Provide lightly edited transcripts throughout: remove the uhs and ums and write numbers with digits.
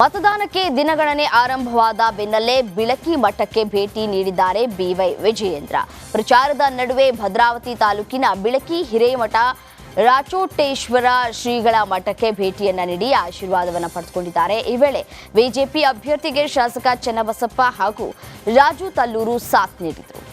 ಮತದಾನಕ್ಕೆ ದಿನಗಣನೆ ಆರಂಭವಾದ ಬೆನ್ನಲ್ಲೇ ಬಿಳಕಿ ಮಠಕ್ಕೆ ಭೇಟಿ ನೀಡಿದ್ದಾರೆ ಬಿವೈ ವಿಜಯೇಂದ್ರ. ಪ್ರಚಾರದ ನಡುವೆ ಭದ್ರಾವತಿ ತಾಲೂಕಿನ ಬಿಳಕಿ ಹಿರೇಮಠ ರಾಚೋಟೇಶ್ವರ ಶ್ರೀಗಳ ಮಠಕ್ಕೆ ಭೇಟಿಯನ್ನ ನೀಡಿ ಆಶೀರ್ವಾದವನ್ನು ಪಡೆದುಕೊಂಡಿದ್ದಾರೆ. ಈ ವೇಳೆ ಬಿಜೆಪಿ ಅಭ್ಯರ್ಥಿಗೆ ಶಾಸಕ ಚನ್ನಬಸಪ್ಪ ಹಾಗೂ ರಾಜು ತಲ್ಲೂರು ಸಾಥ್ ನೀಡಿದರು.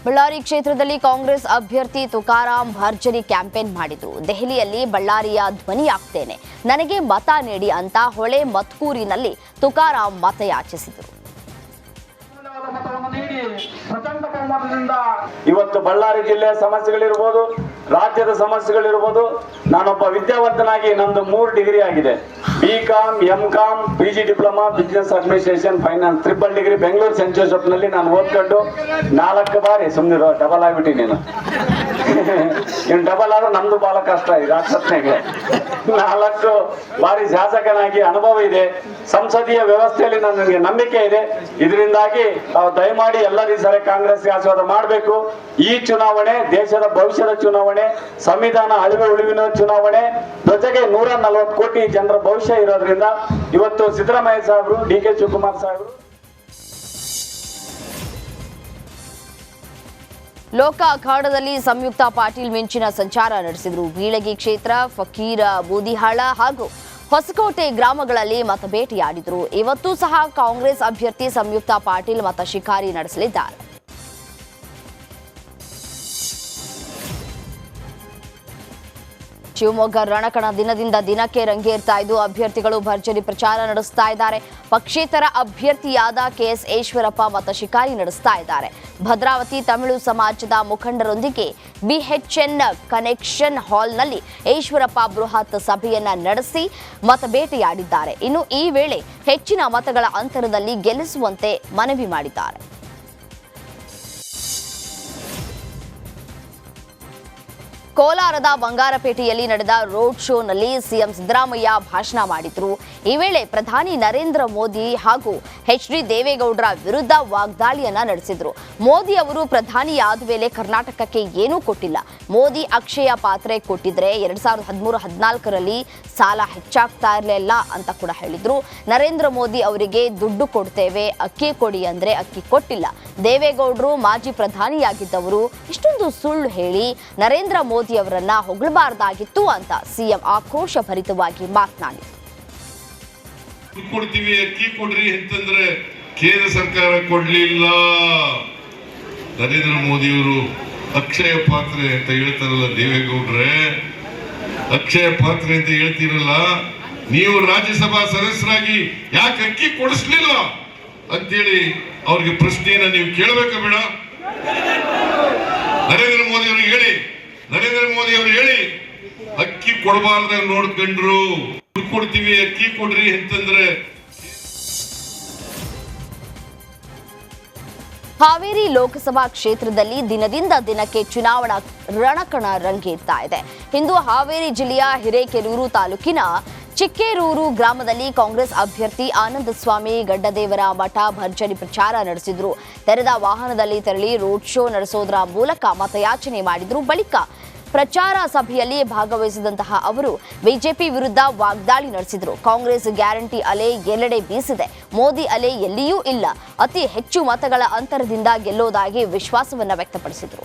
ಬಳ್ಳಾರಿ ಕ್ಷೇತ್ರದಲ್ಲಿ ಕಾಂಗ್ರೆಸ್ ಅಭ್ಯರ್ಥಿ ತುಕಾರಾಂ ಭರ್ಜರಿ ಕ್ಯಾಂಪೇನ್ ಮಾಡಿದ್ರು. ದೆಹಲಿಯಲ್ಲಿ ಬಳ್ಳಾರಿಯ ಧ್ವನಿಯಾಗ್ತೇನೆ, ನನಗೆ ಮತ ನೀಡಿ ಅಂತ ಹೊಳೆ ಮತ್ಕೂರಿನಲ್ಲಿ ತುಕಾರಾಂ ಮತಯಾಚಿಸಿದರು. ಇವತ್ತು ಬಳ್ಳಾರಿ ಜಿಲ್ಲೆಯ ಸಮಸ್ಯೆಗಳಿರ್ಬೋದು, ರಾಜ್ಯದ ಸಮಸ್ಯೆಗಳಿರ್ಬೋದು, ನಾನೊಬ್ಬ ವಿದ್ಯಾವಂತನಾಗಿ ನಂದು 3 ಡಿಗ್ರಿ ಆಗಿದೆ. BCom, MCom, PG diploma, business administration, finance, 3 degree Bengaluru saint Joseph ನಲ್ಲಿ ನಾನು ಓದ್ಕೊಂಡು 4 ಬಾರಿ ಸುಮ್ಮನಿರೋ ಡಬಲ್ ಆಗ್ಬಿಟ್ಟಿ ನೀನು. ಇನ್ನು ಡಬಲ್ ಆದ್ರೆ ನಮ್ದು ಬಹಳ ಕಷ್ಟ ಇದೆ. ರಾಕ್ಷಸನೆಗೆ 4 ಬಾರಿ ಶಾಸಕನಾಗಿ ಅನುಭವ ಇದೆ. ಸಂಸದೀಯ ವ್ಯವಸ್ಥೆಯಲ್ಲಿ ನನಗೆ ನಂಬಿಕೆ ಇದೆ. ಇದರಿಂದಾಗಿ ನಾವು ದಯಮಾಡಿ ಎಲ್ಲರೂ ಈ ಸರಿ ಕಾಂಗ್ರೆಸ್ಗೆ ಆಶೀರ್ವಾದ ಮಾಡಬೇಕು. ಈ ಚುನಾವಣೆ ದೇಶದ ಭವಿಷ್ಯದ ಚುನಾವಣೆ, ಸಂವಿಧಾನ ಅಳಿವೆ ಉಳಿವಿನ ಚುನಾವಣೆ, ಜೊತೆಗೆ 140 ಕೋಟಿ ಜನರ ಭವಿಷ್ಯ ಇರೋದ್ರಿಂದ ಇವತ್ತು ಸಿದ್ದರಾಮಯ್ಯ ಸಾಹೇಬರು, DK ಶಿವಕುಮಾರ್ ಸಾಹೇಬರು ಲೋಕ ಅಖಾಡದಲ್ಲಿ ಸಂಯುಕ್ತ ಪಾಟೀಲ್ ಮಿಂಚಿನ ಸಂಚಾರ ನಡೆಸಿದರು. ಬೀಳಗಿ ಕ್ಷೇತ್ರ, ಫಕೀರ ಬೂದಿಹಾಳ ಹಾಗೂ ಹೊಸಕೋಟೆ ಗ್ರಾಮಗಳಲ್ಲಿ ಮತಬೇಟೆಯಾಡಿದರು. ಇವತ್ತು ಸಹ ಕಾಂಗ್ರೆಸ್ ಅಭ್ಯರ್ಥಿ ಸಂಯುಕ್ತ ಪಾಟೀಲ್ ಮತ ಶಿಕಾರಿ ನಡೆಸಲಿದ್ದಾರೆ. ಶಿವಮೊಗ್ಗ ರಣಕಣ ದಿನದಿಂದ ದಿನಕ್ಕೆ ರಂಗೇರ್ತಾ ಇದ್ದು ಅಭ್ಯರ್ಥಿಗಳು ಭರ್ಜರಿ ಪ್ರಚಾರ ನಡೆಸ್ತಾ ಇದ್ದಾರೆ. ಪಕ್ಷೇತರ ಅಭ್ಯರ್ಥಿಯಾದ KS ಈಶ್ವರಪ್ಪ ಮತ ಶಿಕಾರಿ ನಡೆಸ್ತಾ ಇದ್ದಾರೆ. ಭದ್ರಾವತಿ ತಮಿಳು ಸಮಾಜದ ಮುಖಂಡರೊಂದಿಗೆ BHN ಕನೆಕ್ಷನ್ ಹಾಲ್ನಲ್ಲಿ ಈಶ್ವರಪ್ಪ ಬೃಹತ್ ಸಭೆಯನ್ನ ನಡೆಸಿ ಮತಬೇಟೆಯಾಡಿದ್ದಾರೆ. ಇನ್ನು ಈ ವೇಳೆ ಹೆಚ್ಚಿನ ಮತಗಳ ಅಂತರದಲ್ಲಿ ಗೆಲ್ಲಿಸುವಂತೆ ಮನವಿ ಮಾಡಿದ್ದಾರೆ. ಕೋಲಾರದ ಬಂಗಾರಪೇಟೆಯಲ್ಲಿ ನಡೆದ ರೋಡ್ ಶೋನಲ್ಲಿ ಸಿಎಂ ಸಿದ್ದರಾಮಯ್ಯ ಭಾಷಣ ಮಾಡಿದ್ರು. ಈ ವೇಳೆ ಪ್ರಧಾನಿ ನರೇಂದ್ರ ಮೋದಿ ಹಾಗೂ HD ದೇವೇಗೌಡರ ವಿರುದ್ಧ ವಾಗ್ದಾಳಿಯನ್ನ ನಡೆಸಿದ್ರು. ಮೋದಿ ಅವರು ಪ್ರಧಾನಿಯಾದ ಮೇಲೆ ಕರ್ನಾಟಕಕ್ಕೆ ಏನೂ ಕೊಟ್ಟಿಲ್ಲ. ಮೋದಿ ಅಕ್ಷಯ ಪಾತ್ರೆ ಕೊಟ್ಟಿದ್ರೆ 2013-14ರಲ್ಲಿ ಸಾಲ ಹೆಚ್ಚಾಗ್ತಾ ಇರಲಿಲ್ಲ ಅಂತ ಕೂಡ ಹೇಳಿದ್ರು. ನರೇಂದ್ರ ಮೋದಿ ಅವರಿಗೆ ದುಡ್ಡು ಕೊಡ್ತೇವೆ, ಅಕ್ಕಿ ಕೊಡಿ ಅಂದ್ರೆ ಅಕ್ಕಿ ಕೊಟ್ಟಿಲ್ಲ. ದೇವೇಗೌಡರು ಮಾಜಿ ಪ್ರಧಾನಿಯಾಗಿದ್ದವರು ಇಷ್ಟೊಂದು ಸುಳ್ಳು ಹೇಳಿ ನರೇಂದ್ರ ಮೋದಿ ಅವರನ್ನ ಹೊಗಳಬಾರದಾಗಿತ್ತು ಅಂತ ಸಿಎಂ ಆಕ್ರೋಶ ಭರಿತವಾಗಿ ಮಾತನಾಡಿದರು. ಕೊಡ್ತೀವಿ, ಅಕ್ಕಿ ಕೊಡ್ರಿ ಅಂತಂದ್ರೆ ಕೇಂದ್ರ ಸರ್ಕಾರ ಕೊಡ್ಲಿಲ್ಲ. ನರೇಂದ್ರ ಮೋದಿ ಅವರು ಅಕ್ಷಯ ಪಾತ್ರೆ ಅಂತ ಹೇಳ್ತಾರಲ್ಲ, ದೇವೇಗೌಡ್ರೆ ಅಕ್ಷಯ ಪಾತ್ರೆ ಅಂತ ಹೇಳ್ತೀರಲ್ಲ, ನೀವು ರಾಜ್ಯಸಭಾ ಸದಸ್ಯರಾಗಿ ಯಾಕೆ ಅಕ್ಕಿ ಕೊಡಿಸ್ಲಿಲ್ಲ ಅಂತೇಳಿ ಅವ್ರಿಗೆ ಪ್ರಶ್ನೆಯನ್ನ ನೀವು ಕೇಳಬೇಕ ಬೇಡ? ನರೇಂದ್ರ ಮೋದಿ ಅವ್ರಿಗೆ ಹೇಳಿ, ನರೇಂದ್ರ ಮೋದಿ ಅವರು ಹೇಳಿ ಅಕ್ಕಿ ಕೊಡಬಾರ್ದಾಗ ನೋಡ್ಕೊಂಡ್ರು. ಕೊಡ್ತೀವಿ, ಅಕ್ಕಿ ಕೊಡ್ರಿ ಅಂತಂದ್ರೆ. ಹಾವೇರಿ ಲೋಕಸಭಾ ಕ್ಷೇತ್ರದಲ್ಲಿ ದಿನದಿಂದ ದಿನಕ್ಕೆ ಚುನಾವಣಾ ರಣಕಣ ರಂಗೇರ್ತಾ ಇದೆ. ಇಂದು ಹಾವೇರಿ ಜಿಲ್ಲೆಯ ಹಿರೇಕೆರೂರು ತಾಲೂಕಿನ ಚಿಕ್ಕೇರೂರು ಗ್ರಾಮದಲ್ಲಿ ಕಾಂಗ್ರೆಸ್ ಅಭ್ಯರ್ಥಿ ಆನಂದಸ್ವಾಮಿ ಗಡ್ಡದೇವರ ಮಠ ಭರ್ಜರಿ ಪ್ರಚಾರ ನಡೆಸಿದ್ರು. ತೆರೆದ ವಾಹನದಲ್ಲಿ ತೆರಳಿ ರೋಡ್ ಶೋ ನಡೆಸೋದರ ಮೂಲಕ ಮತಯಾಚನೆ ಮಾಡಿದ್ರು. ಬಳಿಕ ಪ್ರಚಾರ ಸಭೆಯಲ್ಲಿ ಭಾಗವಹಿಸಿದಂತಹ ಅವರು ಬಿಜೆಪಿ ವಿರುದ್ಧ ವಾಗ್ದಾಳಿ ನಡೆಸಿದರು. ಕಾಂಗ್ರೆಸ್ ಗ್ಯಾರಂಟಿ ಅಲೆ ಎಲ್ಲೆಡೆ ಬೀಸಿದೆ, ಮೋದಿ ಅಲೆ ಎಲ್ಲಿಯೂ ಇಲ್ಲ, ಅತಿ ಹೆಚ್ಚು ಮತಗಳ ಅಂತರದಿಂದ ಗೆಲ್ಲೋದಾಗಿ ವಿಶ್ವಾಸವನ್ನ ವ್ಯಕ್ತಪಡಿಸಿದರು.